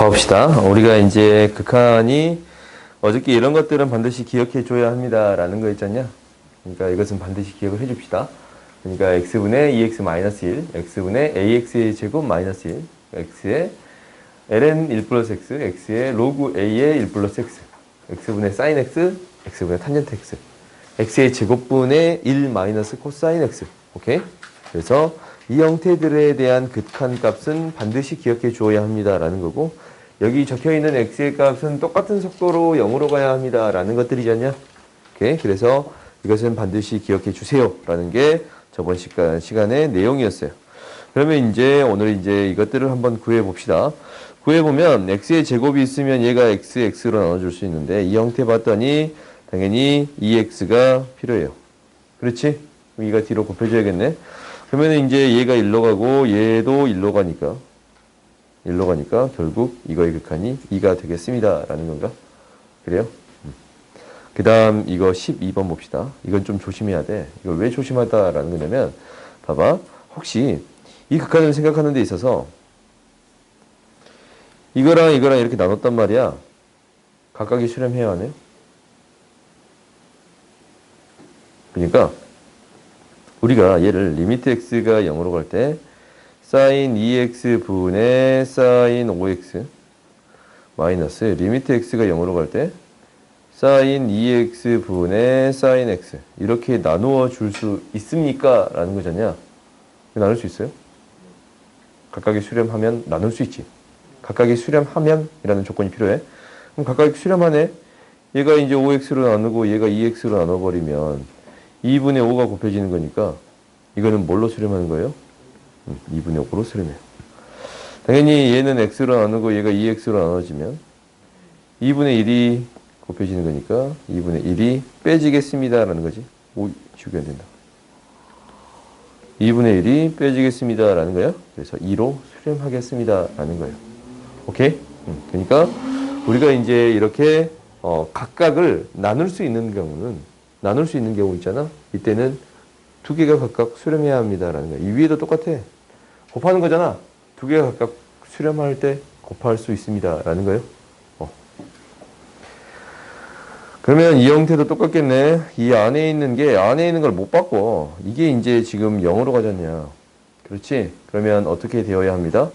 봐봅시다. 우리가 이제 극한이 어저께 이런 것들은 반드시 기억해 줘야 합니다. 라는 거 있잖냐? 그러니까 이것은 반드시 기억을 해 줍시다. 그러니까 x분의 2x-1, x분의 ax의 제곱 마이너스 1, x의 ln 1 플러스 x, x의 로그 a의 1 플러스 x, x분의 sin x, x분의 탄젠트 x, x의 제곱분의 1 마이너스 코사인 x. 오케이? 그래서 이 형태들에 대한 극한 값은 반드시 기억해 주어야 합니다. 라는 거고, 여기 적혀 있는 x의 값은 똑같은 속도로 0으로 가야 합니다. 라는 것들이잖냐? 오케이? 그래서 이것은 반드시 기억해 주세요. 라는 게 저번 시간의 내용이었어요. 그러면 이제 오늘 이제 이것들을 한번 구해 봅시다. 구해 보면 x의 제곱이 있으면 얘가 x로 나눠줄 수 있는데, 이 형태 봤더니 당연히 2x가 필요해요. 그렇지? 그럼 이가 뒤로 곱해줘야겠네. 그러면 이제 얘가 1로 가고 얘도 1로 가니까 결국 이거의 극한이 2가 되겠습니다. 라는 건가? 그래요? 그 다음 이거 12번 봅시다. 이건 좀 조심해야 돼. 이걸 왜 조심하다라는 거냐면, 봐봐. 혹시 이 극한을 생각하는 데 있어서 이거랑 이렇게 나눴단 말이야. 각각이 수렴해야 하네요. 그러니까 우리가 얘를 리미트 x가 0으로 갈 때 sin 2x 분의 sin 5x 마이너스 리미트 x가 0으로 갈 때 sin 2x 분의 sin x 이렇게 나누어 줄 수 있습니까? 라는 거잖냐. 나눌 수 있어요? 각각이 수렴하면 나눌 수 있지. 각각이 수렴하면 이라는 조건이 필요해. 그럼 각각이 수렴하네. 얘가 이제 5x로 나누고 얘가 2x로 나눠버리면 2분의 5가 곱해지는 거니까 이거는 뭘로 수렴하는 거예요? 2분의 5로 수렴해요. 당연히 얘는 x로 나누고 얘가 2x로 나눠지면 2분의 1이 곱해지는 거니까 2분의 1이 빼지겠습니다. 라는 거지. 5 지우개 안 된다. 2분의 1이 빼지겠습니다. 라는 거예요. 그래서 2로 수렴하겠습니다. 라는 거예요. 오케이? 그러니까 우리가 이제 이렇게 각각을 나눌 수 있는 경우 있잖아. 이때는 두 개가 각각 수렴해야 합니다. 라는 거야. 이 위에도 똑같아. 곱하는 거잖아. 두 개가 각각 수렴할 때 곱할 수 있습니다. 라는 거예요. 그러면 이 형태도 똑같겠네. 이 안에 있는 걸 못 바꿔. 이게 이제 지금 0으로 가잖냐. 그렇지? 그러면 어떻게 되어야 합니다?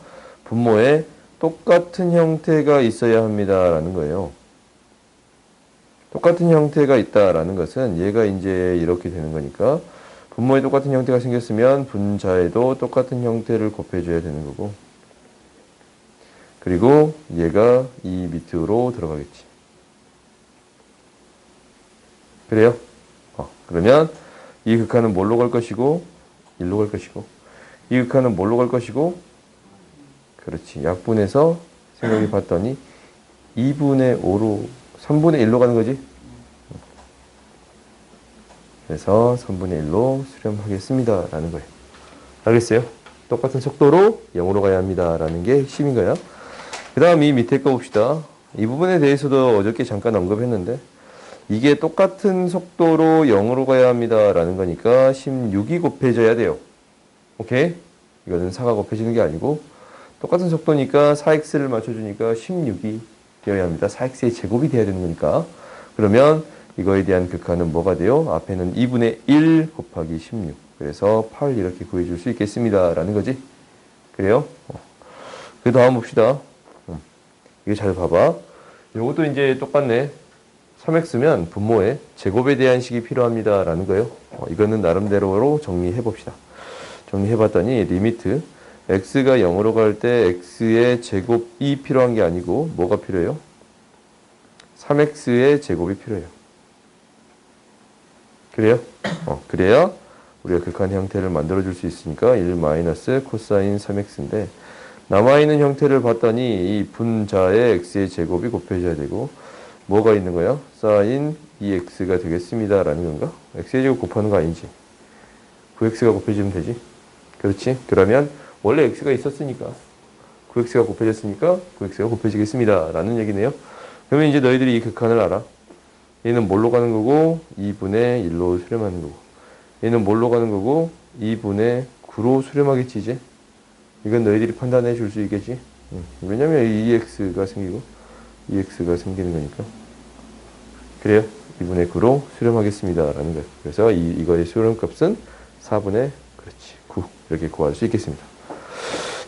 분모에 똑같은 형태가 있어야 합니다. 라는 거예요. 똑같은 형태가 있다라는 것은 얘가 이제 이렇게 되는 거니까 분모에 똑같은 형태가 생겼으면 분자에도 똑같은 형태를 곱해줘야 되는 거고, 그리고 얘가 이 밑으로 들어가겠지. 그래요? 그러면 이 극한은 뭘로 갈 것이고 1로 갈 것이고, 이 극한은 뭘로 갈 것이고, 그렇지, 약분해서 생각해 봤더니 2분의 5로 3분의 1로 가는 거지. 그래서 3분의 1로 수렴하겠습니다. 라는 거예요. 알겠어요? 똑같은 속도로 0으로 가야 합니다. 라는 게 핵심인 거야. 그 다음 이 밑에 거 봅시다. 이 부분에 대해서도 어저께 잠깐 언급했는데, 이게 똑같은 속도로 0으로 가야 합니다. 라는 거니까 16이 곱해져야 돼요. 오케이? 이거는 4가 곱해지는 게 아니고 똑같은 속도니까 4x를 맞춰주니까 16이 되어야 합니다. 4x의 제곱이 돼야 되는 거니까. 그러면 이거에 대한 극한은 뭐가 돼요? 앞에는 2분의 1 곱하기 16. 그래서 8 이렇게 구해줄 수 있겠습니다. 라는 거지. 그래요? 그 다음 봅시다. 이거 잘 봐봐. 이것도 이제 똑같네. 3x면 분모에 제곱에 대한 식이 필요합니다. 라는 거예요. 이거는 나름대로 정리해 봅시다. 정리해 봤더니 리미트 x가 0으로 갈 때 x의 제곱이 필요한 게 아니고 뭐가 필요해요? 3x의 제곱이 필요해요. 그래요? 그래야 우리가 극한 형태를 만들어 줄 수 있으니까 1 마이너스 코사인 3x인데, 남아있는 형태를 봤더니 이 분자의 x의 제곱이 곱해져야 되고, 뭐가 있는 거야? 사인 2x가 되겠습니다. 라는 건가? x의 제곱 곱하는 거 아니지? 9x가 곱해지면 되지? 그렇지? 그러면 원래 x가 있었으니까 9x가 곱해졌으니까 9x가 곱해지겠습니다. 라는 얘기네요. 그러면 이제 너희들이 이 극한을 알아. 얘는 뭘로 가는 거고 2분의 1로 수렴하는 거고, 얘는 뭘로 가는 거고 2분의 9로 수렴하겠지. 이제 이건 너희들이 판단해 줄 수 있겠지. 왜냐면 EX가 생기고 EX가 생기는 거니까. 그래요. 2분의 9로 수렴하겠습니다. 라는 거예요. 그래서 이거의 수렴값은 4분의 그렇지 9 이렇게 구할 수 있겠습니다.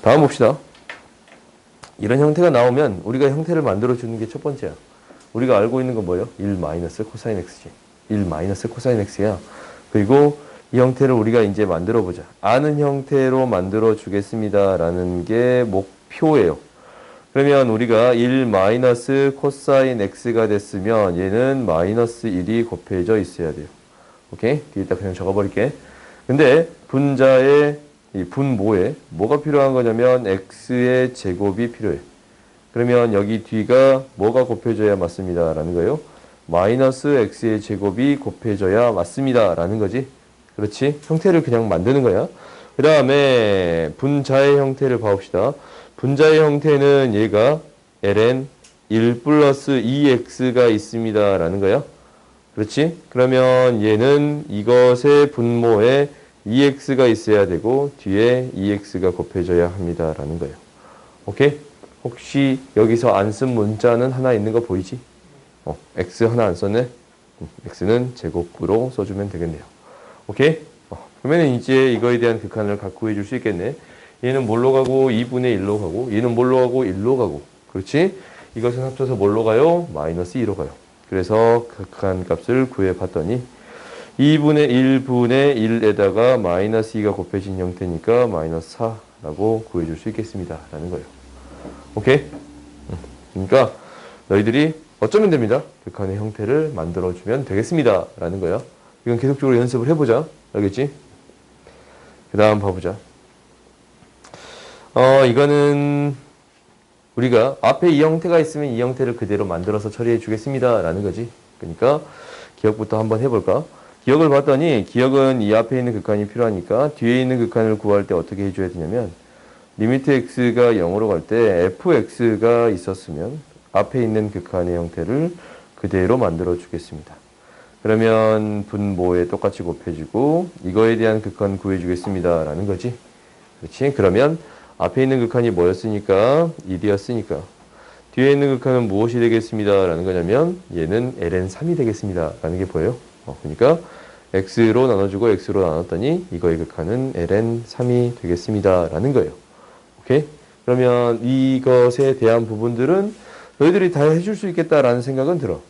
다음 봅시다. 이런 형태가 나오면 우리가 형태를 만들어주는 게 첫 번째야. 우리가 알고 있는 건 뭐예요? 1 마이너스 코사인 X지. 1 마이너스 코사인 X야. 그리고 이 형태를 우리가 이제 만들어 보자. 아는 형태로 만들어 주겠습니다. 라는 게 목표예요. 그러면 우리가 1 마이너스 코사인 X가 됐으면 얘는 마이너스 1이 곱해져 있어야 돼요. 오케이? 뒤에다 그냥 적어버릴게. 근데 분자의 이 분모에 뭐가 필요한 거냐면 X의 제곱이 필요해. 그러면 여기 뒤가 뭐가 곱해져야 맞습니다. 라는 거예요. 마이너스 X의 제곱이 곱해져야 맞습니다. 라는 거지. 그렇지? 형태를 그냥 만드는 거야. 그 다음에 분자의 형태를 봐봅시다. 분자의 형태는 얘가 ln 1 플러스 2x가 있습니다. 라는 거야. 그렇지? 그러면 얘는 이것의 분모에 2x가 있어야 되고 뒤에 2x가 곱해져야 합니다. 라는 거예요. 오케이? 혹시 여기서 안 쓴 문자는 하나 있는 거 보이지? x 하나 안 썼네? x는 제곱으로 써주면 되겠네요. 오케이? 그러면 이제 이거에 대한 극한을 각 구해줄 수 있겠네. 얘는 뭘로 가고 2분의 1로 가고 얘는 뭘로 가고 1로 가고 그렇지? 이것은 합쳐서 뭘로 가요? 마이너스 2로 가요. 그래서 극한 값을 구해봤더니 2분의 1분의 1에다가 마이너스 2가 곱해진 형태니까 마이너스 4라고 구해줄 수 있겠습니다. 라는 거예요. 오케이? 그러니까 너희들이 어쩌면 됩니다. 극한의 형태를 만들어주면 되겠습니다. 라는 거야. 이건 계속적으로 연습을 해보자. 알겠지? 그 다음 봐보자. 이거는 우리가 앞에 이 형태가 있으면 이 형태를 그대로 만들어서 처리해 주겠습니다. 라는 거지. 그러니까 기억부터 한번 해볼까? 기억을 봤더니 기억은 이 앞에 있는 극한이 필요하니까 뒤에 있는 극한을 구할 때 어떻게 해줘야 되냐면 리미트 x가 0으로 갈 때 fx가 있었으면 앞에 있는 극한의 형태를 그대로 만들어 주겠습니다. 그러면 분모에 똑같이 곱해주고 이거에 대한 극한 구해주겠습니다. 라는 거지. 그렇지? 그러면 앞에 있는 극한이 뭐였으니까 1이었으니까 뒤에 있는 극한은 무엇이 되겠습니다. 라는 거냐면 얘는 ln 3이 되겠습니다. 라는 게 보여요. 그러니까 x로 나눠주고 x로 나눴더니 이거의 극한은 ln 3이 되겠습니다. 라는 거예요. 오케이? 그러면 이것에 대한 부분들은 너희들이 다 해줄 수 있겠다라는 생각은 들어.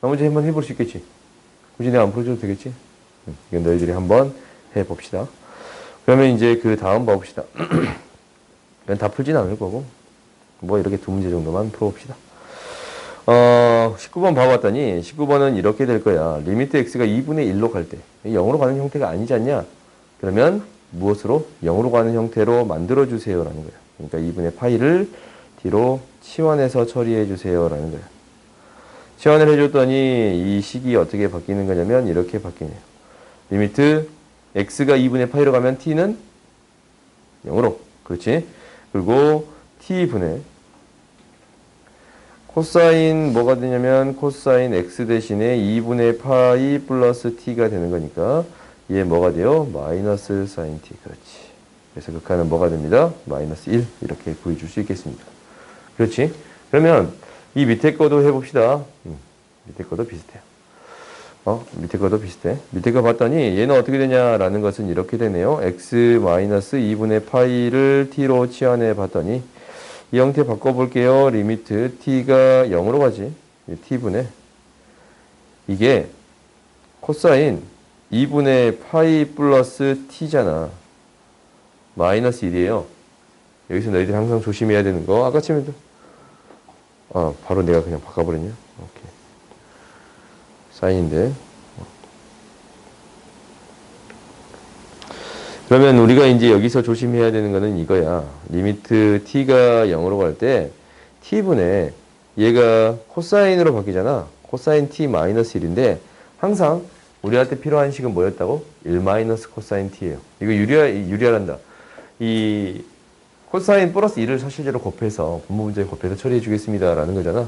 나머지 한번 해볼 수 있겠지? 굳이 내가 안 풀어줘도 되겠지? 이건 너희들이 한번 해봅시다. 그러면 이제 그 다음 봐봅시다. 이건 다 풀진 않을 거고 뭐 이렇게 두 문제 정도만 풀어봅시다. 19번 봐봤더니 19번은 이렇게 될 거야. 리미트 x가 2분의 1로 갈 때 0으로 가는 형태가 아니지 않냐? 그러면 무엇으로? 0으로 가는 형태로 만들어주세요 라는 거야. 그러니까 2분의 파이를 뒤로 치환해서 처리해 주세요 라는 거야. 치환을 해줬더니 이 식이 어떻게 바뀌는 거냐면 이렇게 바뀌네요. 리미트 x가 2분의 파이로 가면 t는 0으로. 그렇지? 그리고 t분의 코사인 뭐가 되냐면 코사인 x 대신에 2분의 파이 플러스 t가 되는 거니까 얘 뭐가 돼요? 마이너스 사인 t. 그렇지. 그래서 극한은 뭐가 됩니다? 마이너스 1 이렇게 구해줄 수 있겠습니다. 그렇지? 그러면 이 밑에 거도 해봅시다. 밑에 거도 비슷해요. 밑에 거도 비슷해. 밑에 거 봤더니 얘는 어떻게 되냐라는 것은 이렇게 되네요. x 마이너스 2분의 파이를 t로 치환해 봤더니 이 형태 바꿔볼게요. 리미트 t가 0으로 가지. t분의 이게 코사인 2분의 파이 플러스 t잖아. 마이너스 1이에요. 여기서 너희들이 항상 조심해야 되는 거 아까 치면 바로 내가 그냥 바꿔버렸냐? 오케이. 사인인데. 그러면 우리가 이제 여기서 조심해야 되는 거는 이거야. 리미트 t가 0으로 갈 때 t분의 얘가 코사인으로 바뀌잖아. 코사인 t 마이너스 1인데 항상 우리한테 필요한 식은 뭐였다고? 1 마이너스 코사인 t예요. 이거 유리하란다. 이 코사인 플러스 1을 사실대로 곱해서 분모 문제에 곱해서 처리해 주겠습니다. 라는 거잖아.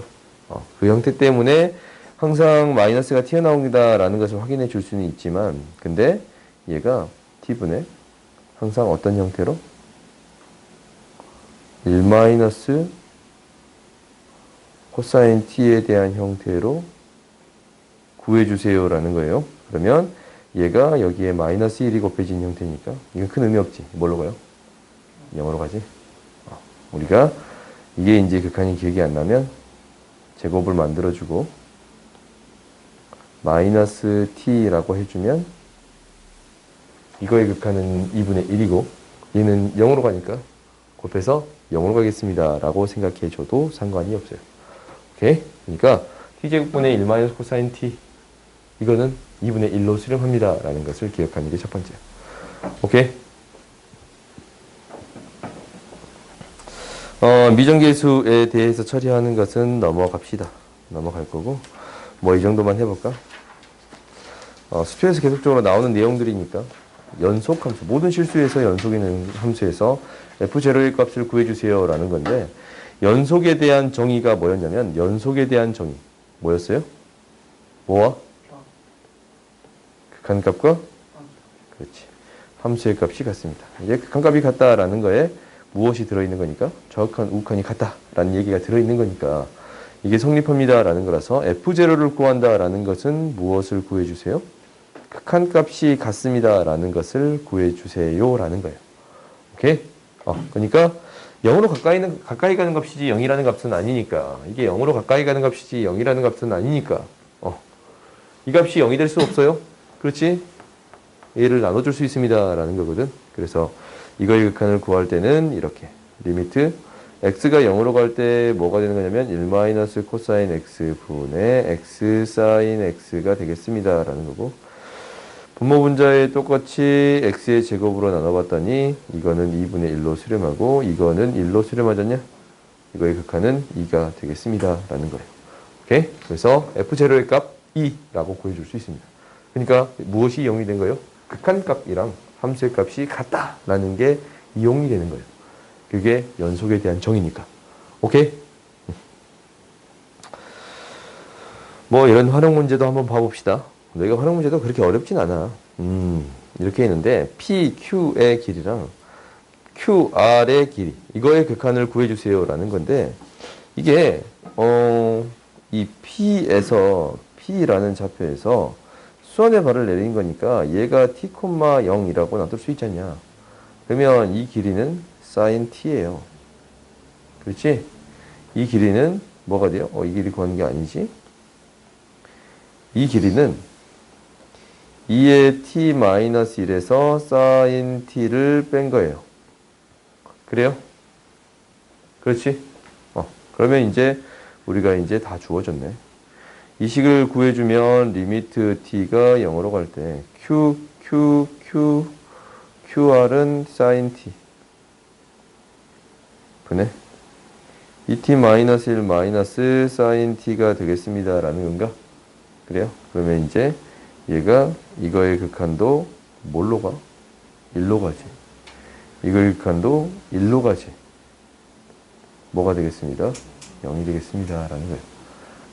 그 형태 때문에 항상 마이너스가 튀어나옵니다. 라는 것을 확인해 줄 수는 있지만 근데 얘가 t분의 항상 어떤 형태로? 1 마이너스 코사인 t에 대한 형태로 구해주세요라는 거예요. 그러면 얘가 여기에 마이너스 1이 곱해진 형태니까 이건 큰 의미 없지. 뭘로 가요? 0으로 가지. 우리가 이게 이제 극한이 기억이 안 나면 제곱을 만들어주고 마이너스 t라고 해주면 이거의 극한은 2분의 1이고 얘는 0으로 가니까 곱해서 0으로 가겠습니다 라고 생각해줘도 상관이 없어요. 오케이? 그러니까 t제곱분의 1 마이너스 코사인 t 이거는 2분의 1로 수렴합니다 라는 것을 기억하는 게 첫 번째예요. 오케이? 미정계수에 대해서 처리하는 것은 넘어갑시다. 넘어갈 거고 뭐 이 정도만 해볼까? 수표에서 계속적으로 나오는 내용들이니까 연속함수, 모든 실수에서 연속이 있는 함수에서 f0의 값을 구해주세요 라는 건데 연속에 대한 정의가 뭐였냐면 연속에 대한 정의 뭐였어요? 뭐와? 극한값과? 그렇지. 함수의 값이 같습니다. 이제 극한값이 같다라는 거에 무엇이 들어있는 거니까? 정확한 우극한이 같다라는 얘기가 들어있는 거니까 이게 성립합니다라는 거라서 f0를 구한다라는 것은 무엇을 구해주세요? 극한값이 같습니다라는 것을 구해주세요라는 거예요. 오케이? 그러니까 0으로 가까이 가는 값이지 0이라는 값은 아니니까 이게 0으로 가까이 가는 값이지 0이라는 값은 아니니까 이 값이 0이 될 수 없어요. 그렇지? 얘를 나눠줄 수 있습니다 라는 거거든. 그래서 이거의 극한을 구할 때는 이렇게 리미트 x가 0으로 갈 때 뭐가 되는 거냐면 1 마이너스 코사인 x 분의 x 사인 x가 되겠습니다 라는 거고 분모 분자에 똑같이 x의 제곱으로 나눠봤더니 이거는 2분의 1로 수렴하고 이거는 1로 수렴하잖냐? 이거의 극한은 2가 되겠습니다 라는 거예요. 오케이? 그래서 f0의 값 2라고 구해줄 수 있습니다. 그러니까 무엇이 0이 된 거예요? 극한값이랑 함수의 값이 같다라는 게 이용이 되는 거예요. 그게 연속에 대한 정의니까. 오케이? 뭐 이런 활용 문제도 한번 봐봅시다. 내가 활용 문제도 그렇게 어렵진 않아. 이렇게 있는데 PQ의 길이랑 QR의 길이 이거의 극한을 구해주세요 라는 건데 이게 이 P라는 좌표에서 수원의 발을 내린 거니까 얘가 t, 0이라고 놔둘 수 있잖냐. 그러면 이 길이는 sin t예요. 그렇지? 이 길이는 뭐가 돼요? 이 길이 구하는 게 아니지? 이 길이는 2의 t-1에서 sin t를 뺀 거예요. 그래요? 그렇지? 그러면 이제 우리가 이제 다 주어졌네. 이 식을 구해주면 리미트 t가 0으로 갈 때 QR은 sin t 분의 2t-1 마이너스 sin t가 되겠습니다 라는 건가? 그래요? 그러면 이제 얘가 이거의 극한도 뭘로 가? 1로 가지. 이거의 극한도 1로 가지. 뭐가 되겠습니다? 0이 되겠습니다 라는 거예요.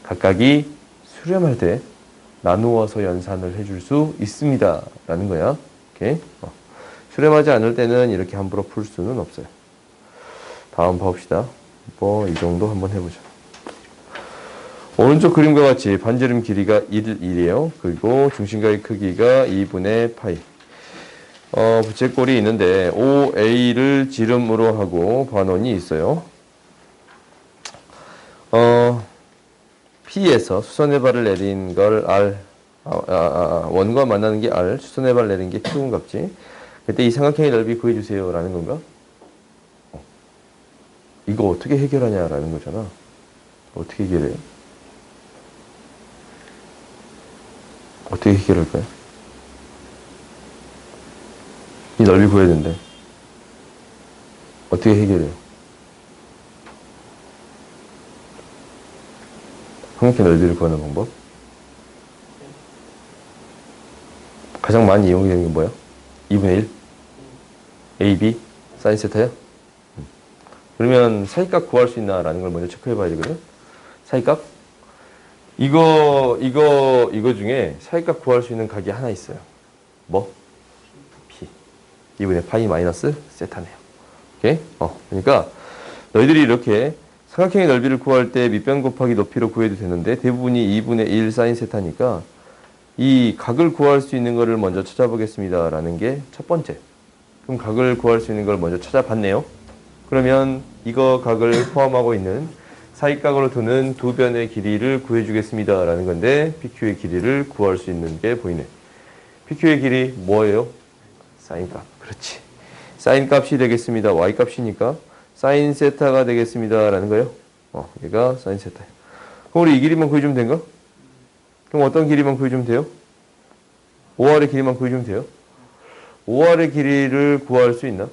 각각이 수렴할 때 나누어서 연산을 해줄 수 있습니다 라는 거야. 오케이? 수렴하지 않을 때는 이렇게 함부로 풀 수는 없어요. 다음 봐봅시다. 뭐 이 정도 한번 해보자. 오른쪽 그림과 같이 반지름 길이가 1이에요. 그리고 중심각의 크기가 2분의 파이. 부채꼴이 있는데 OA를 지름으로 하고 반원이 있어요. P에서 수선의 발을 내린 걸 R, 원과 만나는 게 R, 수선의 발을 내린 게 Q인 값지. 그때 이 삼각형의 넓이 구해주세요 라는 건가? 이거 어떻게 해결하냐 라는 거잖아. 어떻게 해결해요? 어떻게 해결할까요? 이 넓이 구해야 된대. 어떻게 해결해요? 삼각형 넓이를 구하는 방법? 가장 많이 이용이 되는 게 뭐야? 2분의 1? A, B? 사인 세타야? 그러면 사이값 구할 수 있나라는 걸 먼저 체크해 봐야 되거든? 사이값? 이거 중에 사이값 구할 수 있는 각이 하나 있어요. 뭐? P. 2분의 파이 마이너스 세타네요. 오케이? 그러니까 너희들이 이렇게 삼각형의 넓이를 구할 때 밑변 곱하기 높이로 구해도 되는데 대부분이 2분의 1 사인 세타니까 이 각을 구할 수 있는 것을 먼저 찾아보겠습니다 라는 게 첫 번째. 그럼 각을 구할 수 있는 걸 먼저 찾아봤네요. 그러면 이거 각을 포함하고 있는 사이각으로 두는 두 변의 길이를 구해주겠습니다 라는 건데 PQ의 길이를 구할 수 있는 게 보이네. PQ의 길이 뭐예요? 사인값. 그렇지. 사인값이 되겠습니다. Y값이니까 사인 세타가 되겠습니다 라는 거예요. 얘가 사인 세타예요. 그럼 우리 이 길이만 구해주면 된가? 그럼 어떤 길이만 구해주면 돼요? OR의 길이만 구해주면 돼요? OR의 길이를 구할 수 있나?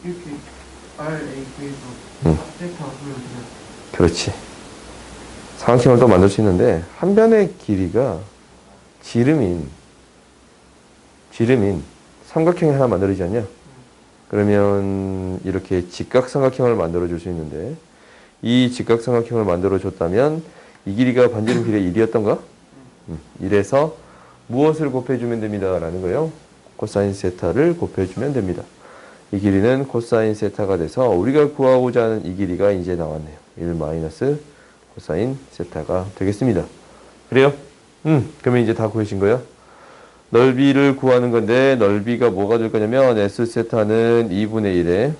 이렇게 RA 구해서 세타 하면 그냥 그렇지. 삼각형을 또 만들 수 있는데 한 변의 길이가 지름인 삼각형이 하나 만들어지지 않냐? 그러면 이렇게 직각삼각형을 만들어 줄 수 있는데 이 직각삼각형을 만들어 줬다면 이 길이가 반지름 길이의 1이었던가? 1에서 무엇을 곱해주면 됩니다 라는 거예요. 코사인 세타를 곱해주면 됩니다. 이 길이는 코사인 세타가 돼서 우리가 구하고자 하는 이 길이가 이제 나왔네요. 1 마이너스 코사인 세타가 되겠습니다. 그래요? 그러면 이제 다 구해진 거야? 넓이를 구하는 건데 넓이가 뭐가 될 거냐면 S 세타는 2분의 1에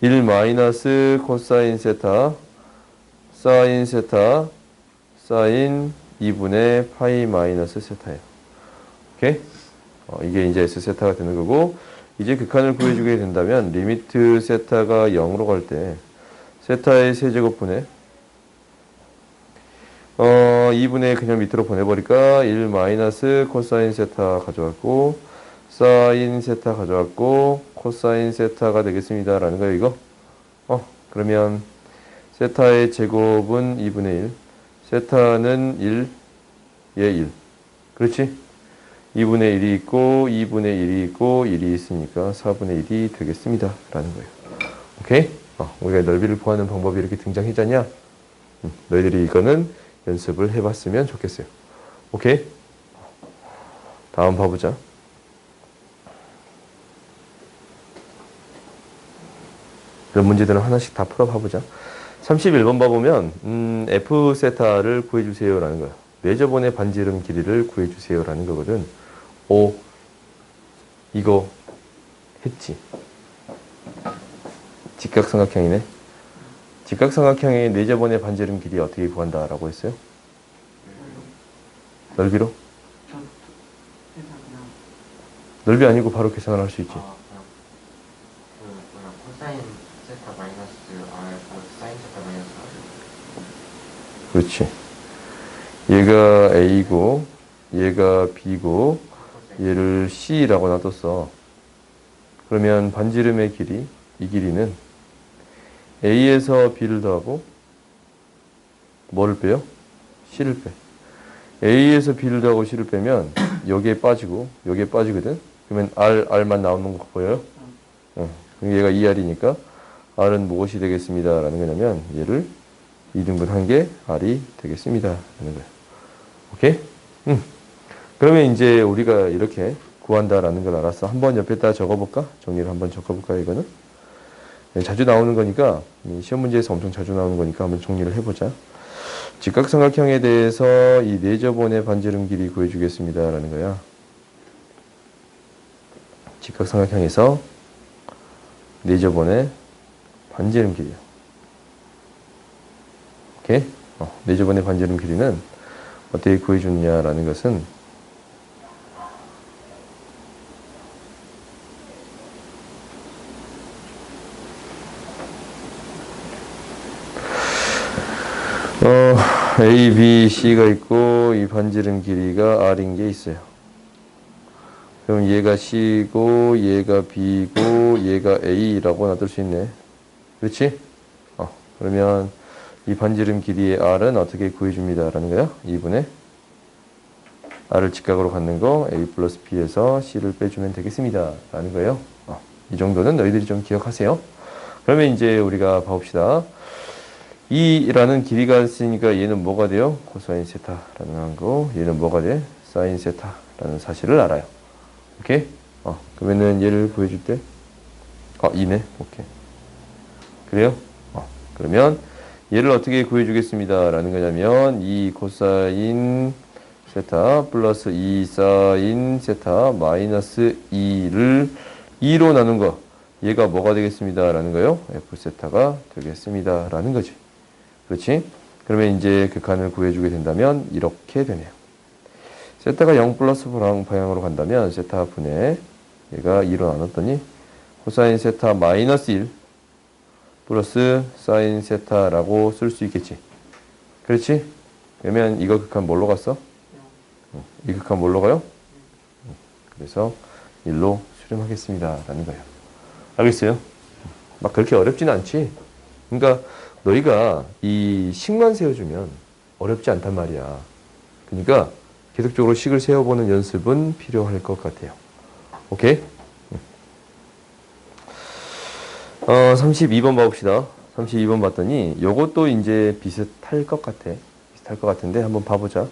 1 마이너스 코사인 세타 사인 세타 사인 2분의 파이 마이너스 세타예요. 오케이? 이게 이제 S 세타가 되는 거고 이제 극한을 구해주게 된다면 리미트 세타가 0으로 갈 때 세타의 세제곱분에 2분의 그냥 밑으로 보내버릴까? 1 마이너스 코사인 세타 가져왔고 사인 세타 가져왔고 코사인 세타가 되겠습니다 라는 거예요 이거. 그러면 세타의 제곱은 2분의 1 세타는 1 얘 1 그렇지? 2분의 1이 있고 2분의 1이 있고 1이 있으니까 4분의 1이 되겠습니다 라는 거예요. 오케이? 우리가 넓이를 구하는 방법이 이렇게 등장했잖냐? 너희들이 이거는 연습을 해봤으면 좋겠어요. 오케이? 다음 봐보자. 이런 문제들은 하나씩 다 풀어봐보자. 31번 봐보면 F 세타를 구해주세요 라는 거야. 내저번의 반지름 길이를 구해주세요 라는 거거든. 이거 했지. 직각삼각형이네. 직각삼각형의 내저번의 반지름 길이 어떻게 구한다 라고 했어요? 넓이로? 저 세타 그냥 넓이 아니고 바로 계산을 할 수 있지. 코사인 세타 마이너스 R 사인 세타 마이너스 R. 그렇지. 얘가 A고 얘가 B고 얘를 C라고 놔뒀어. 그러면 반지름의 길이, 이 길이는 A에서 B를 더하고 뭐를 빼요? C를 빼. A에서 B를 더하고 C를 빼면 여기에 빠지고 여기에 빠지거든. 그러면 R만 나오는 거 보여요? 그럼 얘가 2R이니까 R은 무엇이 되겠습니다 라는 거냐면 얘를 2등분 한 게 R이 되겠습니다 라는 거예요. 오케이? 그러면 이제 우리가 이렇게 구한다라는 걸 알았어. 한번 옆에다 적어볼까? 정리를 한번 적어볼까 이거는? 자주 나오는 거니까 시험 문제에서 엄청 자주 나오는 거니까 한번 정리를 해보자. 직각삼각형에 대해서 이 내저번의 반지름 길이 구해주겠습니다 라는 거야. 직각삼각형에서 내저번의 반지름 길이야. 오케이? 내저번의 반지름 길이는 어떻게 구해주느냐라는 것은 A, B, C가 있고 이 반지름 길이가 R인 게 있어요. 그럼 얘가 C고 얘가 B고 얘가 A라고 놔둘 수 있네. 그렇지? 그러면 이 반지름 길이의 R은 어떻게 구해줍니다 라는 거야? 2분의 R을 직각으로 갖는 거 A 플러스 B에서 C를 빼주면 되겠습니다 라는 거예요. 이 정도는 너희들이 좀 기억하세요. 그러면 이제 우리가 봐봅시다. 2라는 길이가 있으니까 얘는 뭐가 돼요? 코사인 세타라는 거. 얘는 뭐가 돼? 사인 세타 라는 사실을 알아요. 오케이? 그러면은 얘를 구해줄 때 2네. 오케이. 그래요? 그러면 얘를 어떻게 구해주겠습니다. 라는 거냐면 2 코사인 세타 플러스 2 사인 세타 마이너스 2를 2로 나눈 거. 얘가 뭐가 되겠습니다. 라는 거요? F 세타가 되겠습니다. 라는 거지. 그렇지? 그러면 이제 극한을 구해주게 된다면 이렇게 되네요. 세타가 0 플러스 방향으로 간다면 세타 분의 얘가 2로 나눴더니 코사인 세타 마이너스 1 플러스 사인 세타라고 쓸 수 있겠지. 그렇지? 그러면 이거 극한 뭘로 갔어? 이 극한 뭘로 가요? 그래서 1로 수렴하겠습니다. 라는 거예요. 알겠어요? 막 그렇게 어렵지는 않지. 그러니까 너희가 이 식만 세워주면 어렵지 않단 말이야. 그러니까 계속적으로 식을 세워보는 연습은 필요할 것 같아요. 오케이? 32번 봐봅시다. 32번 봤더니 요것도 이제 비슷할 것 같아. 비슷할 것 같은데 한번 봐보자.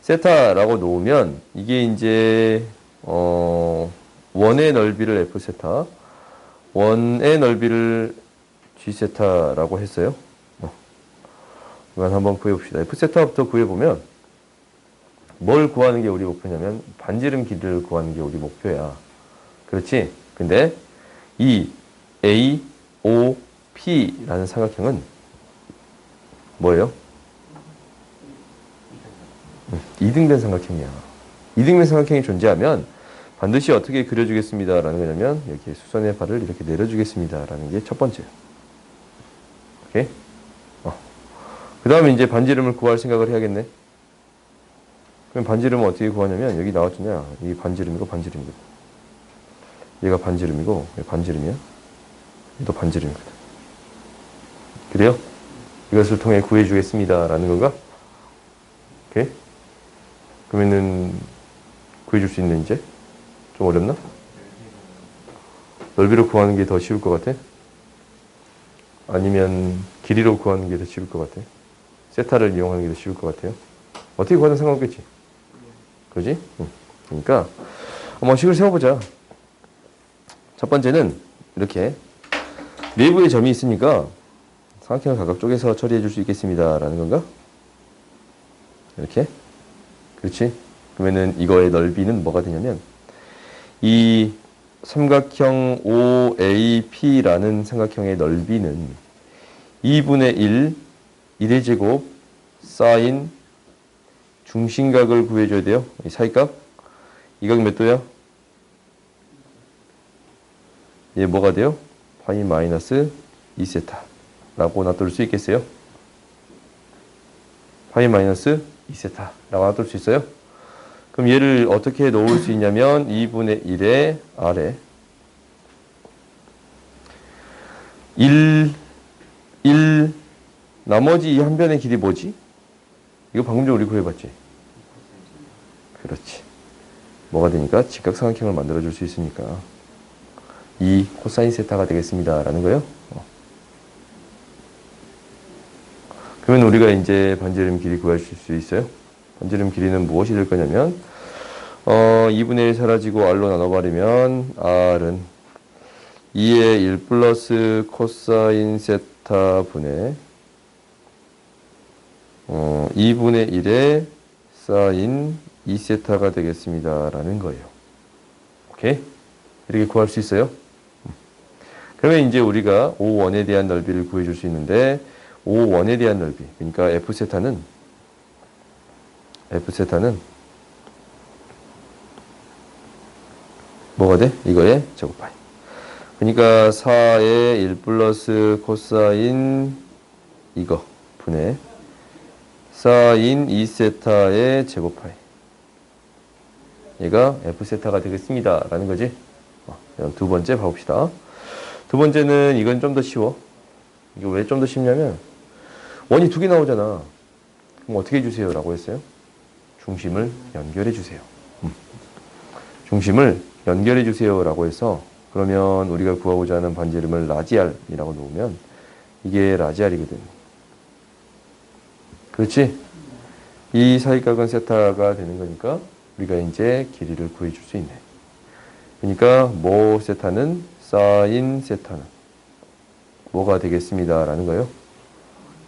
세타라고 놓으면 이게 이제 원의 넓이를 F 세타, 원의 넓이를 G 세타라고 했어요. 이건 한번 구해봅시다. F 세타부터 구해보면 뭘 구하는 게 우리 목표냐면 반지름 길이를 구하는 게 우리 목표야. 그렇지? 근데 이 A, O, P라는 삼각형은 뭐예요? 2등변 삼각형이야. 2등변 삼각형이 존재하면 반드시 어떻게 그려주겠습니다. 라는 거냐면 여기에 수선의 발을 이렇게 내려주겠습니다. 라는 게 첫 번째예요. 오케이? 그 다음에 이제 반지름을 구할 생각을 해야겠네. 그럼 반지름은 어떻게 구하냐면 여기 나왔잖냐. 이 반지름이고 반지름이고. 얘가 반지름이고 얘 반지름이야. 얘도 반지름이거든. 그래요? 이것을 통해 구해주겠습니다. 라는 건가? 오케이? 그러면은 구해줄 수 있는 이제? 좀 어렵나? 넓이로 구하는 게 더 쉬울 것 같아? 아니면 길이로 구하는 게 더 쉬울 것 같아? 세타를 이용하는 게 더 쉬울 것 같아요? 어떻게 구하든 상관없겠지? 그지? 그러니까 한번 식을 세워보자. 첫 번째는 이렇게 내부에 점이 있으니까 삼각형을 각각 쪼개서 처리해 줄 수 있겠습니다. 라는 건가? 이렇게? 그렇지? 그러면은 이거의 넓이는 뭐가 되냐면 이 삼각형 OAP라는 삼각형의 넓이는 2분의 1, 1의 제곱, 사인 중심각을 구해줘야 돼요. 이 사이각. 이 각 몇 도야? 얘 뭐가 돼요? 파이 마이너스 2세타라고 놔둘 수 있겠어요? 파이 마이너스 2세타라고 놔둘 수 있어요? 그럼 얘를 어떻게 놓을 수 있냐면 2분의 1의 아래 1, 나머지 이 한 변의 길이 뭐지? 이거 방금 전에 우리 구해봤지? 그렇지. 뭐가 되니까 직각삼각형을 만들어줄 수 있으니까 2 코사인 세타가 되겠습니다. 라는 거예요. 그러면 우리가 이제 반지름 길이 구하실 수 있어요. 반지름 길이는 무엇이 될 거냐면 2분의 1 사라지고 r로 나눠버리면 r은 2의 1 플러스 코사인 세타 분의 2분의 1의 사인 2세타가 되겠습니다. 라는 거예요. 오케이? 이렇게 구할 수 있어요? 그러면 이제 우리가 O1에 대한 넓이를 구해줄 수 있는데 O1에 대한 넓이, 그러니까 F세타는 뭐가 돼? 이거의 제곱파이. 그러니까 4의 1 플러스 코사인 이거 분의 사인 2세타의 제곱파이. 얘가 F세타가 되겠습니다. 라는 거지. 두 번째 봐봅시다. 두 번째는 이건 좀 더 쉬워. 이거 왜 좀 더 쉽냐면 원이 두 개 나오잖아. 그럼 어떻게 해주세요? 라고 했어요. 중심을 연결해 주세요. 중심을 연결해 주세요. 라고 해서 그러면 우리가 구하고자 하는 반지름을 라지알이라고 놓으면 이게 라지알이거든. 그렇지? 이 사이각은 세타가 되는 거니까 우리가 이제 길이를 구해줄 수 있네. 그러니까 모 세타는 사인 세타는 뭐가 되겠습니다. 라는 거예요.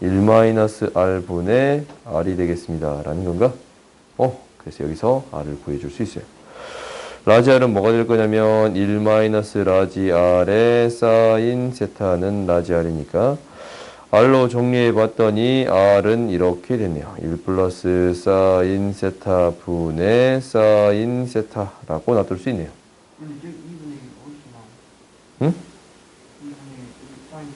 1-r분의 r이 되겠습니다. 라는 건가? 그래서 여기서 r을 구해줄 수 있어요. 라지 r은 뭐가 될 거냐면 1-라지 r의 사인 세타는 라지 r이니까 r로 정리해 봤더니 r은 이렇게 됐네요. 1 플러스 사인 세타 분의 사인 세타라고 놔둘 수 있네요. 근데 저기 2분의 1 어디서 나와? 응? 2분의 1 사인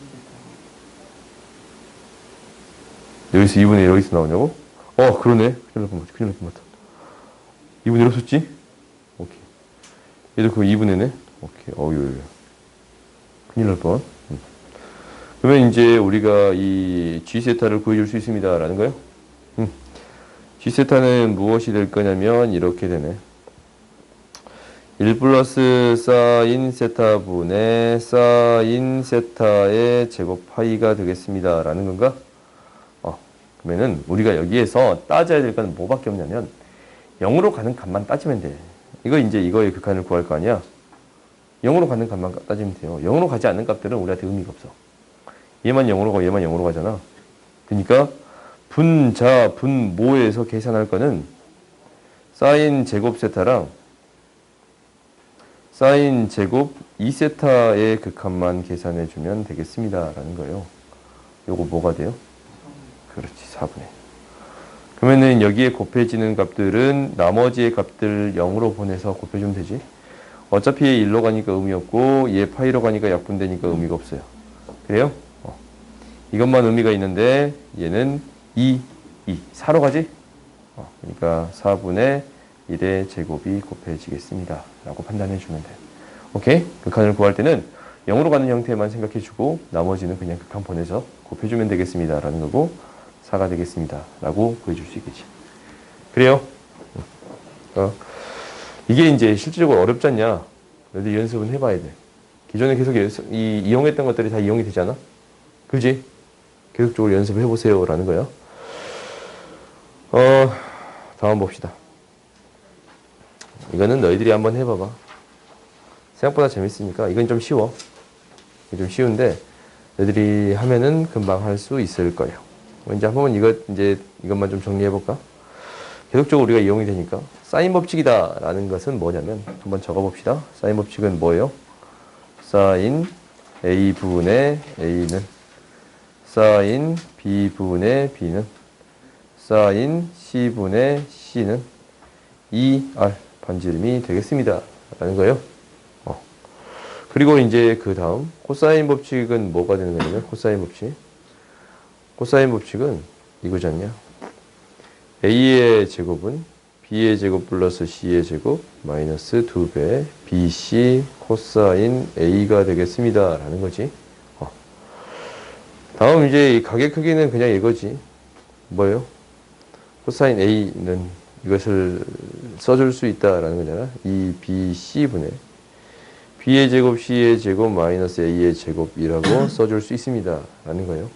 세타. 여기서 2분의 1 여기서 나오냐고? 그러네. 큰일 날 뻔했다. 2분의 1 없었지? 오케이. 얘도 그럼 2분의 1네? 오케이. 큰일 날 뻔. 그러면 이제 우리가 이 G 세타를 구해줄 수 있습니다. 라는 거예요. G 세타는 무엇이 될 거냐면 이렇게 되네. 1 플러스 사인 세타 분의 사인 세타의 제곱 파이가 되겠습니다. 라는 건가? 그러면은 우리가 여기에서 따져야 될 건 뭐밖에 없냐면 0으로 가는 값만 따지면 돼. 이거의 극한을 구할 거 아니야? 0으로 가는 값만 따지면 돼요. 0으로 가지 않는 값들은 우리한테 의미가 없어. 얘만 0으로 가고 얘만 0으로 가잖아. 그러니까 분자, 분모에서 계산할 거는 사인 제곱 세타랑 사인 제곱 2세타의 극한만 계산해 주면 되겠습니다. 라는 거예요. 요거 뭐가 돼요? 그렇지, 4분의. 그러면은 여기에 곱해지는 값들은 나머지의 값들 0으로 보내서 곱해주면 되지. 어차피 1로 가니까 의미 없고 얘 파이로 가니까 약분되니까 의미가 없어요. 그래요? 이것만 의미가 있는데 얘는 4로 가지? 그러니까 4분의 1의 제곱이 곱해지겠습니다. 라고 판단해 주면 돼요. 오케이? 극한을 구할 때는 0으로 가는 형태만 생각해 주고 나머지는 그냥 극한 보내서 곱해주면 되겠습니다. 라는 거고 4가 되겠습니다. 라고 구해줄 수 있겠지. 그래요? 이게 이제 실질적으로 어렵지 않냐? 너희들 연습은 해봐야 돼. 기존에 계속 이용했던 것들이 다 이용이 되잖아? 그지? 계속적으로 연습을 해보세요. 라는 거야. 다음 봅시다. 이거는 너희들이 한번 해봐봐. 생각보다 재밌으니까 이건 좀 쉬워. 이게 좀 쉬운데 너희들이 하면은 금방 할 수 있을 거예요. 이제 한번 이것만 좀 정리해볼까? 계속적으로 우리가 이용이 되니까 사인 법칙이다 라는 것은 뭐냐면 한번 적어봅시다. 사인 법칙은 뭐예요? 사인 A분의 A는 사인 B분의 B는 사인 C분의 C는 2R 반지름이 되겠습니다. 라는 거예요. 그리고 이제 그 다음 코사인 법칙은 뭐가 되는 거냐면 코사인 법칙은 이거지 않냐? A의 제곱은 B의 제곱 플러스 C의 제곱 마이너스 2배 BC 코사인 A가 되겠습니다. 라는 거지. 다음 이제 이 가계 크기는 그냥 이거지. 뭐예요? 코사인 A는 이것을 써줄 수 있다라는 거잖아. 이 BC분의 B의 제곱 C의 제곱 마이너스 A의 제곱이라고 써줄 수 있습니다. 라는 거예요.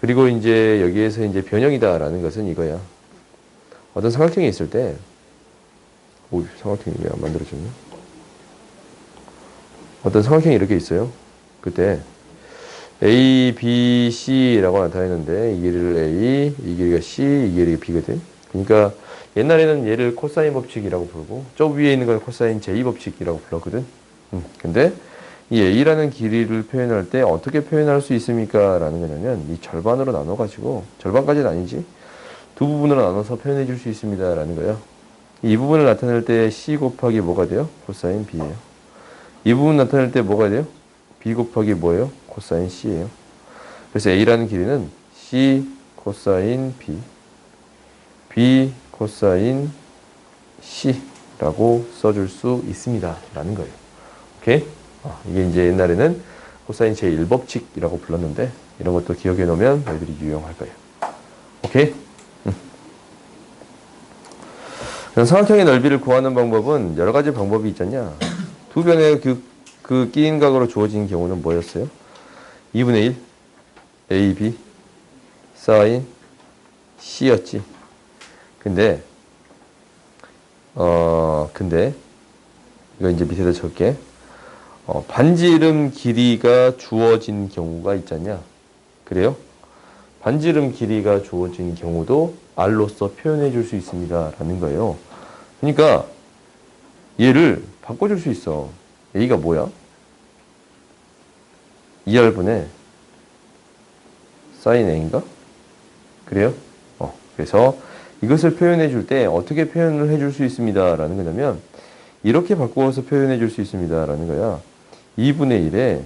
그리고 이제 여기에서 이제 변형이다라는 것은 이거야. 어떤 삼각형이 있을 때, 삼각형이 왜 안 만들어졌냐? 어떤 삼각형이 이렇게 있어요. 그때 A, B, C라고 나타내는데 이 길이를 A, 이 길이가 C, 이 길이가 B거든. 그러니까 옛날에는 얘를 코사인 법칙이라고 부르고 저 위에 있는 걸 코사인 제2 법칙이라고 불렀거든. 근데 이 A라는 길이를 표현할 때 어떻게 표현할 수 있습니까? 라는 거냐면 이 절반으로 나눠가지고 절반까지는 아니지. 두 부분으로 나눠서 표현해 줄 수 있습니다. 라는 거예요. 이 부분을 나타낼 때 C 곱하기 뭐가 돼요? 코사인 B예요. 이 부분 나타낼 때 뭐가 돼요? B 곱하기 뭐예요? 코사인 C예요. 그래서 A라는 길이는 C 코사인 B, B 코사인 C라고 써줄 수 있습니다. 라는 거예요. 오케이? 이게 이제 옛날에는 코사인 제1법칙이라고 불렀는데 이런 것도 기억해 놓으면 너희들이 유용할 거예요. 오케이? 삼각형의 넓이를 구하는 방법은 여러 가지 방법이 있잖냐. 두 변의 그 끼인 각으로 주어진 경우는 뭐였어요? 2분의 1 AB 사인 C였지. 근데 근데 이거 이제 밑에다 적게. 반지름 길이가 주어진 경우가 있잖냐. 그래요? 반지름 길이가 주어진 경우도 R로서 표현해 줄 수 있습니다. 라는 거예요. 그러니까 얘를 바꿔줄 수 있어. A가 뭐야? 2R분의 sin A인가? 그래요? 그래서 이것을 표현해 줄 때 어떻게 표현을 해줄 수 있습니다. 라는 거냐면 이렇게 바꾸어서 표현해 줄 수 있습니다. 라는 거야. 2분의 1에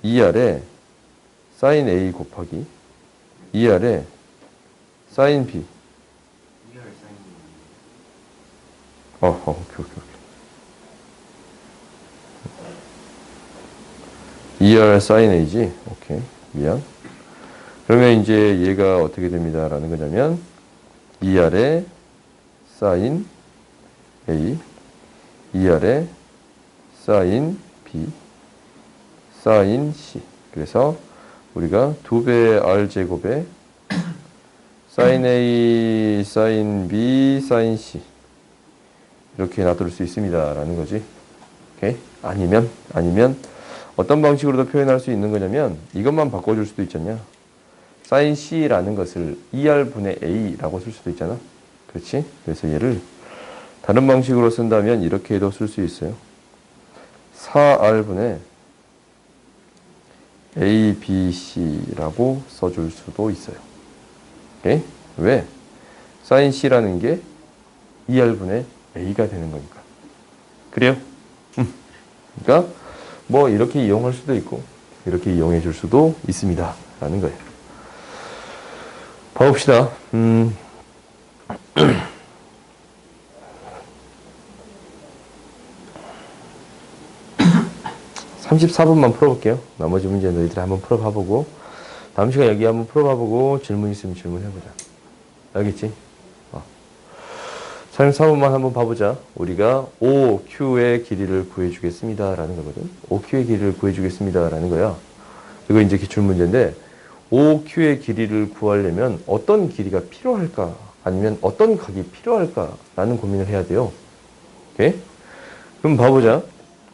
2R에 sin A 곱하기 2R에 sin B. 이열 사인 오케이. 2R sin A지? 오케이. 미안. 그러면 이제 얘가 어떻게 됩니다. 라는 거냐면 2R에 sin A, 2R에 sin B, sin C. 그래서 우리가 2배 R 제곱에 sin A, sin B, sin C 이렇게 놔둘 수 있습니다. 라는 거지. 오케이? 아니면 어떤 방식으로도 표현할 수 있는 거냐면 이것만 바꿔줄 수도 있잖냐. sin C라는 것을 2R분의 A라고 쓸 수도 있잖아. 그렇지? 그래서 얘를 다른 방식으로 쓴다면 이렇게 해도 쓸 수 있어요. 4R분의 A, B, C라고 써줄 수도 있어요. 오케이? 왜? sin C라는 게 2R분의 A가 되는 거니까. 그래요? 그러니까 뭐 이렇게 이용할 수도 있고 이렇게 이용해 줄 수도 있습니다. 라는 거예요. 봐봅시다. 34번만 풀어볼게요. 나머지 문제 너희들이 한번 풀어봐보고 다음 시간 여기 한번 풀어봐보고 질문 있으면 질문해보자. 알겠지? 34번만 한번 봐보자. 우리가 OQ의 길이를 구해주겠습니다. 라는 거거든. OQ의 길이를 구해주겠습니다. 라는 거야. 이거 이제 기출문제인데 OQ의 길이를 구하려면 어떤 길이가 필요할까? 아니면 어떤 각이 필요할까? 라는 고민을 해야 돼요. 오케이? 그럼 봐보자.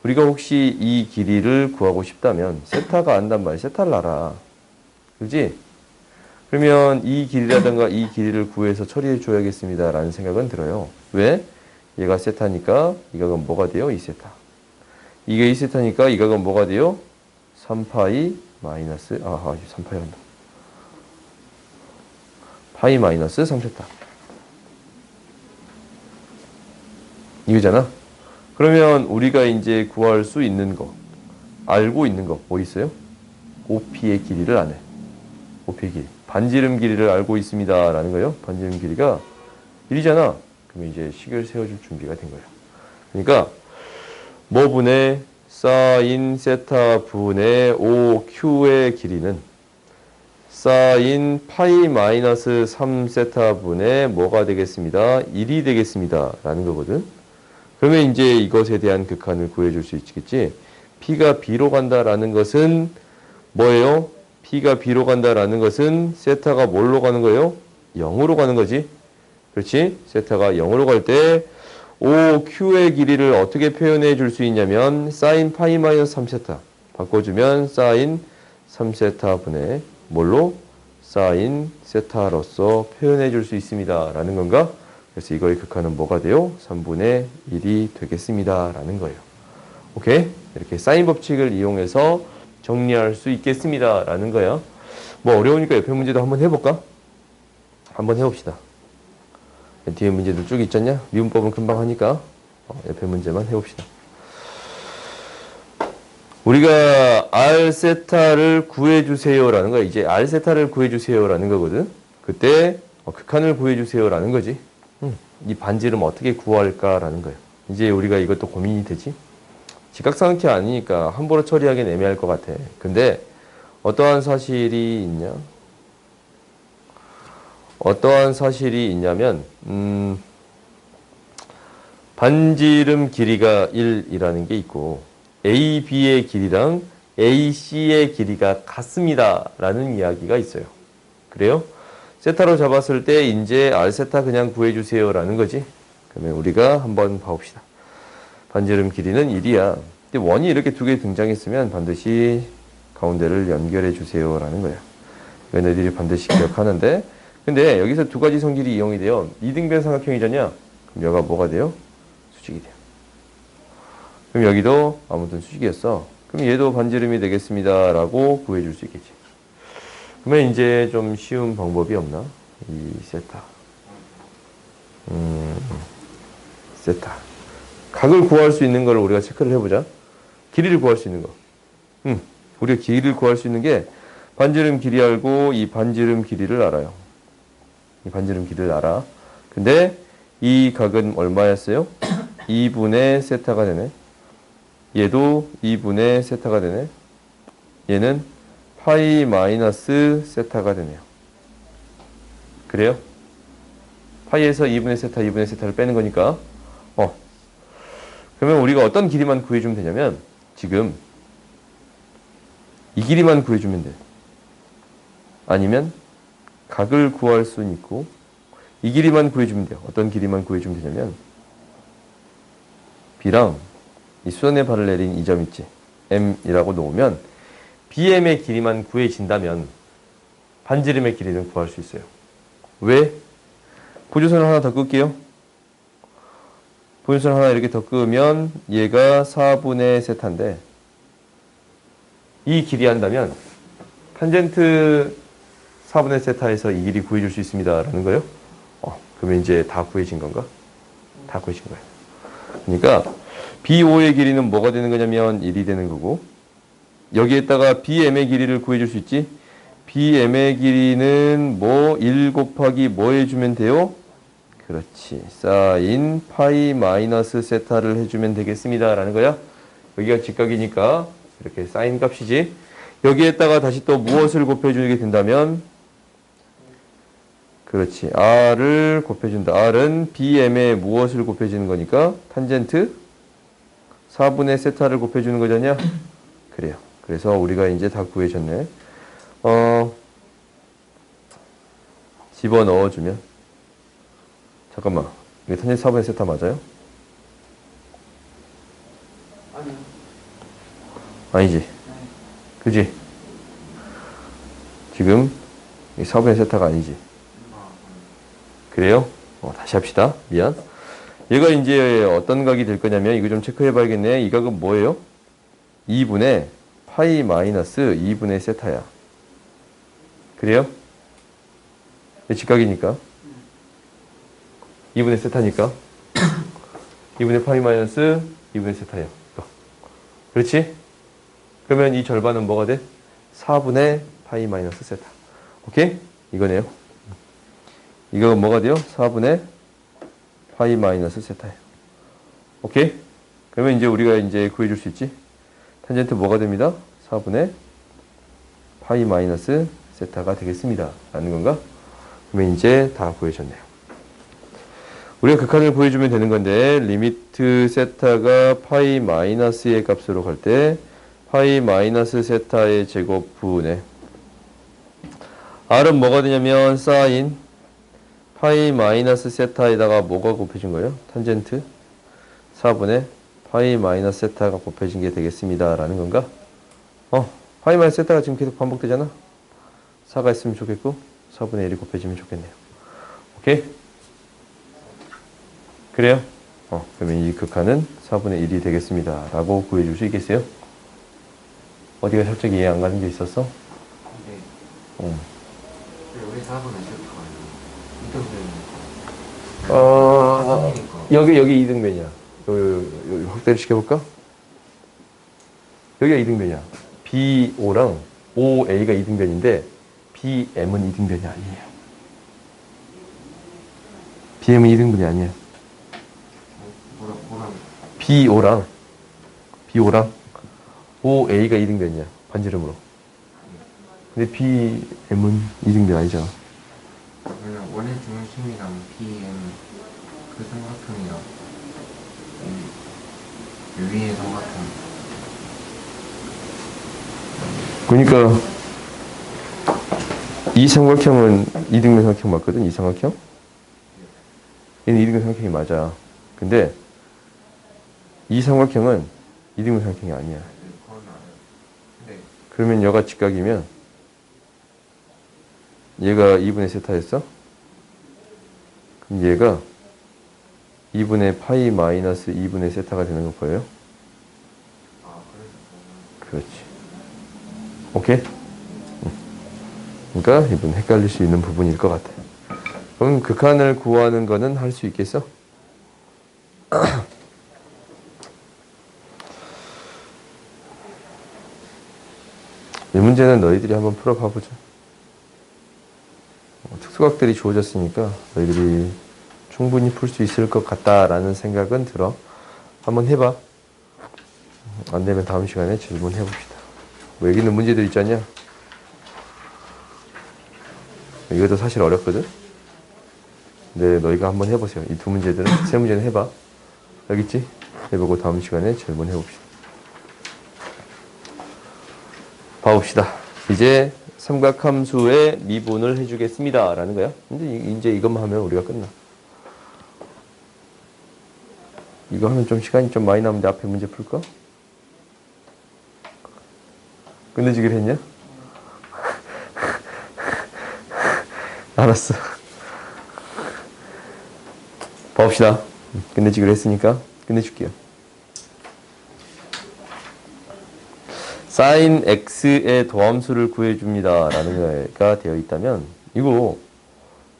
우리가 혹시 이 길이를 구하고 싶다면 세타가 안단 말이야. 세타를 알아. 그지? 그러면 이 길이라든가 이 길이를 구해서 처리해 줘야겠습니다. 라는 생각은 들어요. 왜? 얘가 세타니까 이 각은 뭐가 돼요? 2세타. 이게 2세타니까 이 각은 뭐가 돼요? 3파이 마이너스 3파이 한다. 파이 마이너스 3세타. 이거잖아. 그러면 우리가 이제 구할 수 있는 거, 알고 있는 거 뭐 있어요? OP의 길이를 아네. OP의 길이. 반지름 길이를 알고 있습니다. 라는 거예요. 반지름 길이가 1이잖아. 그러면 이제 식을 세워줄 준비가 된 거예요. 그러니까 뭐 분의 사인 세타 분의 OQ의 길이는 사인 파이 마이너스 3세타 분의 뭐가 되겠습니다. 1이 되겠습니다. 라는 거거든. 그러면 이제 이것에 대한 극한을 구해줄 수 있겠지. P가 B로 간다라는 것은 뭐예요? P가 B로 간다라는 것은 세타가 뭘로 가는 거예요? 0으로 가는 거지. 그렇지? 세타가 0으로 갈 때 OQ의 길이를 어떻게 표현해 줄 수 있냐면 sin 파이 마이너스 3세타 바꿔주면 sin 3세타 분의 뭘로? sin 세타로서 표현해 줄 수 있습니다. 라는 건가? 그래서 이거의 극한은 뭐가 돼요? 3분의 1이 되겠습니다. 라는 거예요. 오케이? 이렇게 사인 법칙을 이용해서 정리할 수 있겠습니다. 라는 거야. 뭐 어려우니까 옆에 문제도 한번 해볼까? 한번 해봅시다. 뒤에 문제들 쭉 있잖냐? 미분법은 금방 하니까 옆에 문제만 해봅시다. 우리가 R세타를 구해주세요. 라는 거야. 이제 R세타를 구해주세요. 라는 거거든. 그때 극한을 구해주세요. 라는 거지. 이 반지름 어떻게 구할까라는 거예요. 이제 우리가 이것도 고민이 되지. 직각삼각형이 아니니까 함부로 처리하기는 애매할 것 같아. 근데 어떠한 사실이 있냐? 어떠한 사실이 있냐면 반지름 길이가 1이라는 게 있고 AB의 길이랑 AC의 길이가 같습니다. 라는 이야기가 있어요. 그래요? 세타로 잡았을 때 이제 R세타 그냥 구해주세요. 라는 거지. 그러면 우리가 한번 봐봅시다. 반지름 길이는 1이야. 근데 원이 이렇게 두 개 등장했으면 반드시 가운데를 연결해 주세요라는 거야. 이건 애들이 반드시 기억하는데, 근데 여기서 두 가지 성질이 이용이 돼요. 이등변 삼각형이잖냐? 그럼 여가 뭐가 돼요? 수직이 돼요. 그럼 여기도 아무튼 수직이었어. 그럼 얘도 반지름이 되겠습니다. 라고 구해줄 수 있겠지. 그러면 이제 좀 쉬운 방법이 없나? 이 세타. 세타. 각을 구할 수 있는 걸 우리가 체크를 해보자. 길이를 구할 수 있는 거. 우리가 길이를 구할 수 있는 게 반지름 길이 알고 이 반지름 길이를 알아요. 이 반지름 길이를 알아. 근데 이 각은 얼마였어요? 2분의 세타가 되네. 얘도 2분의 세타가 되네. 얘는 파이 마이너스 세타가 되네요. 그래요? 파이에서 2분의 세타, 2분의 세타를 빼는 거니까. 그러면 우리가 어떤 길이만 구해주면 되냐면 지금 이 길이만 구해주면 돼. 아니면 각을 구할 수는 있고 이 길이만 구해주면 돼요. 어떤 길이만 구해주면 되냐면 B랑 이 수선의 발을 내린 이 점 있지. M이라고 놓으면 BM의 길이만 구해진다면 반지름의 길이는 구할 수 있어요. 왜? 보조선을 하나 더 끌게요. 보조선 하나 이렇게 더 끄면 얘가 4분의 세타인데 이 길이 한다면 탄젠트 4분의 세타에서 이 길이 구해줄 수 있습니다. 라는 거예요. 그러면 이제 다 구해진 건가? 다 구해진 거예요. 그러니까 BO의 길이는 뭐가 되는 거냐면 1이 되는 거고 여기에다가 BM의 길이를 구해줄 수 있지? BM의 길이는 뭐 1 곱하기 뭐 해주면 돼요? 그렇지. 사인 파이 마이너스 세타를 해주면 되겠습니다. 라는 거야. 여기가 직각이니까 이렇게 사인 값이지. 여기에다가 다시 또 무엇을 곱해주게 된다면 그렇지. R을 곱해준다. R은 BM에 무엇을 곱해주는 거니까 탄젠트 4분의 세타를 곱해주는 거잖냐? 그래요. 그래서 우리가 이제 다 구해졌네. 집어넣어주면 잠깐만. 이게 탄젠트 4분의 세타 맞아요? 아니요. 아니지. 그지? 지금 이 4분의 세타가 아니지. 그래요? 다시 합시다. 미안. 얘가 이제 어떤 각이 될 거냐면 이거 좀 체크해 봐야겠네. 이 각은 뭐예요? 2분의 파이 마이너스 2분의 세타야. 그래요? 직각이니까. 2분의 세타니까. 2분의 파이 마이너스 2분의 세타예요. 그렇지? 그러면 이 절반은 뭐가 돼? 4분의 파이 마이너스 세타. 오케이? 이거네요. 이거 뭐가 돼요? 4분의 파이 마이너스 세타예요. 오케이? 그러면 이제 우리가 이제 구해줄 수 있지? 탄젠트 뭐가 됩니다? 4분의 파이 마이너스 세타가 되겠습니다. 라는 건가? 그러면 이제 다 구해졌네요. 우리가 극한을 구해주면 되는 건데 리미트 세타가 파이 마이너스의 값으로 갈 때 파이 마이너스 세타의 제곱분의 R은 뭐가 되냐면 사인 파이 마이너스 세타에다가 뭐가 곱해진 거예요? 탄젠트 4분의 파이 마이너스 세타가 곱해진 게 되겠습니다. 라는 건가? 파이 마이너스 세타가 지금 계속 반복되잖아? 4가 있으면 좋겠고 4분의 1이 곱해지면 좋겠네요. 오케이? 그래요? 그러면 이 극한은 4분의 1이 되겠습니다. 라고 구해줄 수 있겠어요? 어디가 살짝 이해 안 가는 게 있었어? 네. 여기 4분의 세타가 여기 2등변이야. 여기 확대를 시켜볼까? 여기가 2등변이야. BO랑 OA가 2등변인데 BM은 2등변이 아니에요. BM은 2등변이 아니에요. BO랑 OA가 2등변이야. 반지름으로. 근데 BM은 2등변 아니잖아. 그러면 원의 중심이랑 PM 그 삼각형이랑 이 위의 삼각형 그러니까 이 삼각형은 2등변 삼각형 맞거든. 이 삼각형. 얘는 이등분 삼각형이 맞아. 근데 이 삼각형은 이등분 삼각형이 아니야. 그건 알아요. 근데 그러면 여가 직각이면 얘가 2분의 세타였어? 그럼 얘가 2분의 파이 마이너스 2분의 세타가 되는 거 보여요? 그래서 그렇지. 오케이? 그러니까 이분 헷갈릴 수 있는 부분일 것 같아. 그럼 극한을 구하는 거는 할 수 있겠어? 이 문제는 너희들이 한번 풀어봐보자. 특수각들이 주어졌으니까 너희들이 충분히 풀 수 있을 것 같다라는 생각은 들어. 한번 해봐. 안 되면 다음 시간에 질문해봅시다. 뭐 여기 있는 문제들 있잖냐? 이것도 사실 어렵거든? 근데 너희가 한번 해보세요. 이 두 문제들은, 세 문제는 해봐. 알겠지? 해보고 다음 시간에 질문해봅시다. 봐봅시다. 이제 삼각함수의 미분을 해주겠습니다. 라는 거야. 근데 이제 이것만 하면 우리가 끝나. 이거 하면 좀 시간이 좀 많이 남는데 앞에 문제 풀까? 끝내주기로 했냐? 알았어. 봐봅시다. 끝내주기로 했으니까 끝내줄게요. sin x의 도함수를 구해줍니다. 라는 거가 되어 있다면 이거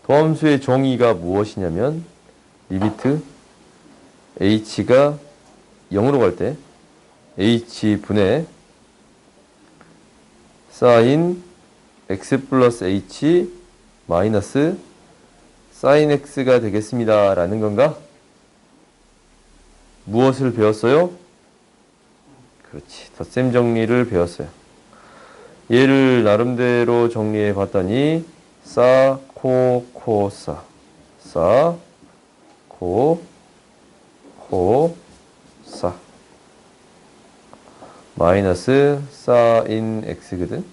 도함수의 정의가 무엇이냐면 리미트 h가 0으로 갈 때 h분의 sin x 플러스 h 마이너스 sin x가 되겠습니다. 라는 건가? 무엇을 배웠어요? 그렇지. 덧셈 정리를 배웠어요. 얘를 나름대로 정리해 봤더니 싸, 코, 코, 싸. 싸, 코, 코, 싸. 마이너스 사인 x거든.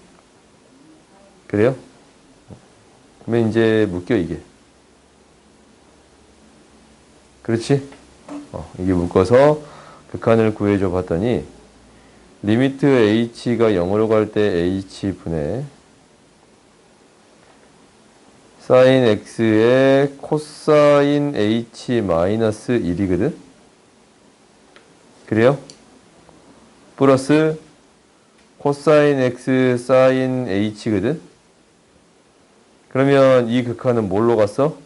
그래요? 그러면 이제 묶여 이게. 그렇지? 이게 묶어서 극한을 구해줘 봤더니 리미트 h가 0으로 갈 때 h분의 sin x의 코사인 h 마이너스 1이거든. 그래요? 플러스 코사인 x 사인 h거든. 그러면 이 극한은 뭘로 갔어?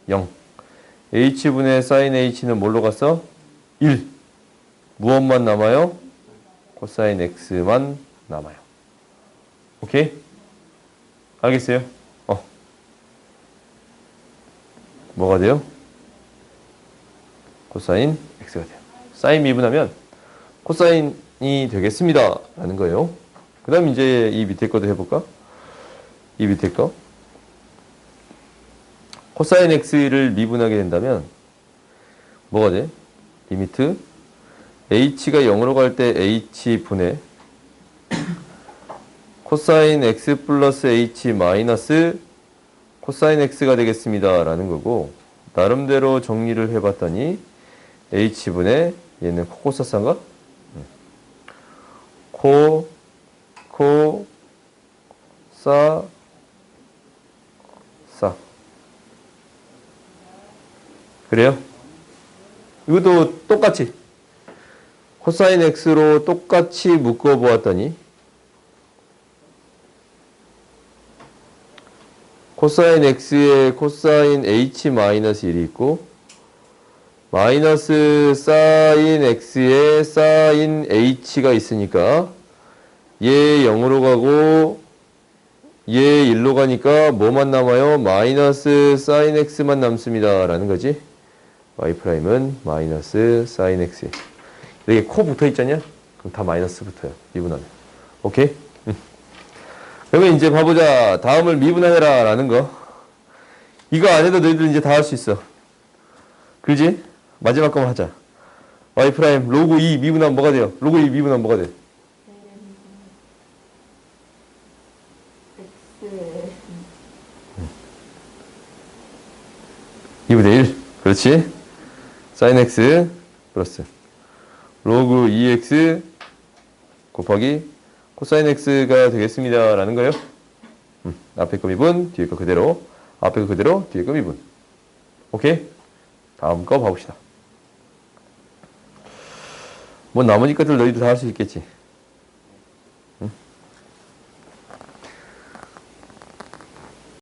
0. h분의 사인 h는 뭘로 갔어? 1. 무엇만 남아요? 코사인 x만 남아요. 오케이? 알겠어요? 뭐가 돼요? 코사인 x가 돼요. 사인 미분하면 코사인이 되겠습니다. 라는 거예요. 그 다음 이제 이 밑에 것도 해볼까? 이 밑에 거. 코사인 x를 미분하게 된다면 뭐가 돼? 리미트 h가 0으로 갈 때 h분의 코사인 x 플러스 h 마이너스 코사인 x가 되겠습니다. 라는 거고 나름대로 정리를 해봤더니 h분의 얘는 코코사사인가? 코, 사, 사. 그래요? 이것도 똑같이 코사인 x로 똑같이 묶어 보았더니 코사인 x에 코사인 h 마이너스 1이 있고 마이너스 사인 x에 사인 h가 있으니까 얘 0으로 가고 얘 1로 가니까 뭐만 남아요? 마이너스 사인 x만 남습니다. 라는 거지. y'은 마이너스 사인 x. 여기 코 붙어 있잖냐? 그럼 다 마이너스 붙어요. 미분하면. 오케이? 그러면 이제 봐보자. 다음을 미분하라 라는 거. 이거 안 해도 너희들 이제 다 할 수 있어. 그지? 마지막 거만 하자. y 프라임 로그 2 미분하면 뭐가 돼요? 로그 2 미분하면 뭐가 돼? X 2분의 1. 그렇지? sin x 플러스 로그 2x 곱하기 코사인 x가 되겠습니다. 라는 거예요. 앞에 거 미분, 뒤에 거 그대로. 앞에 거 그대로, 뒤에 거 미분. 오케이? 다음 거 봐봅시다. 뭐 나머지 것들 너희도 다 할 수 있겠지.